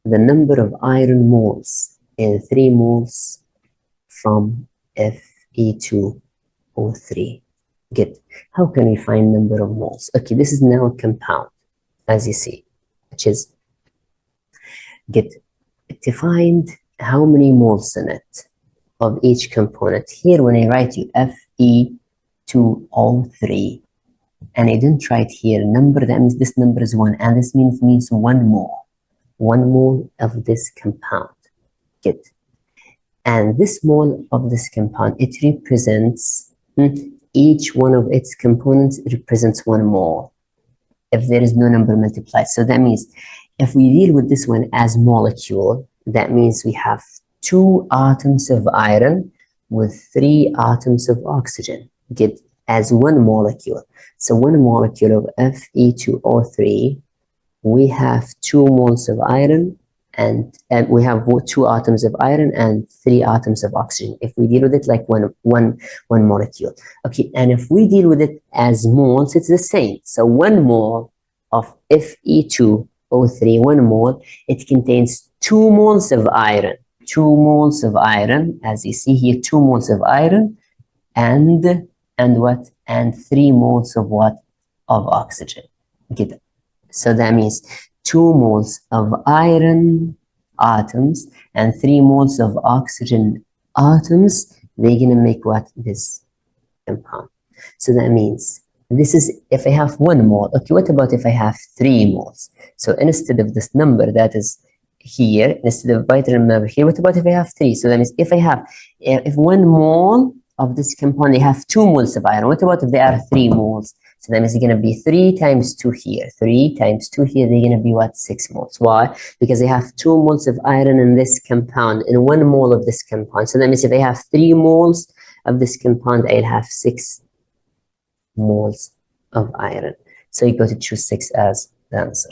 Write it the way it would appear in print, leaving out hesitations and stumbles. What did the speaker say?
the number of iron moles in 3 moles from Fe2O3. Good. How can we find number of moles? Okay, this is now a compound, as you see, which is good. To find how many moles in it of each component. Here, when I write you Fe2O3, and I didn't write here number, that means this number is 1, and this means 1 mole. 1 mole of this compound. Good. And this mole of this compound, it represents each one of its components represents 1 mole if there is no number multiplied. So that means if we deal with this one as molecule, that means we have 2 atoms of iron with 3 atoms of oxygen. Good. As 1 molecule. So 1 molecule of Fe2O3, we have 2 moles of iron and we have 2 atoms of iron and 3 atoms of oxygen. If we deal with it like one molecule. Okay, and if we deal with it as moles, it's the same. So 1 mole of Fe2O3, 1 mole, it contains 2 moles of iron. 2 moles of iron, as you see here, 2 moles of iron and what? And 3 moles of what? Of oxygen. Good. So that means 2 moles of iron atoms and 3 moles of oxygen atoms, they're gonna make what? This compound. So that means this is if I have 1 mole. Okay, what about if I have 3 moles? So instead of this number that is here, instead of writing number here, what about if I have 3? So that means if 1 mole of this compound, they have 2 moles of iron. What about if there are 3 moles? So that means it's going to be 3 times 2 here. 3 times 2 here, they're going to be what? 6 moles. Why? Because they have 2 moles of iron in this compound, in 1 mole of this compound. So that means if I have 3 moles of this compound, I'll have 6 moles of iron. So you got to choose 6 as the answer.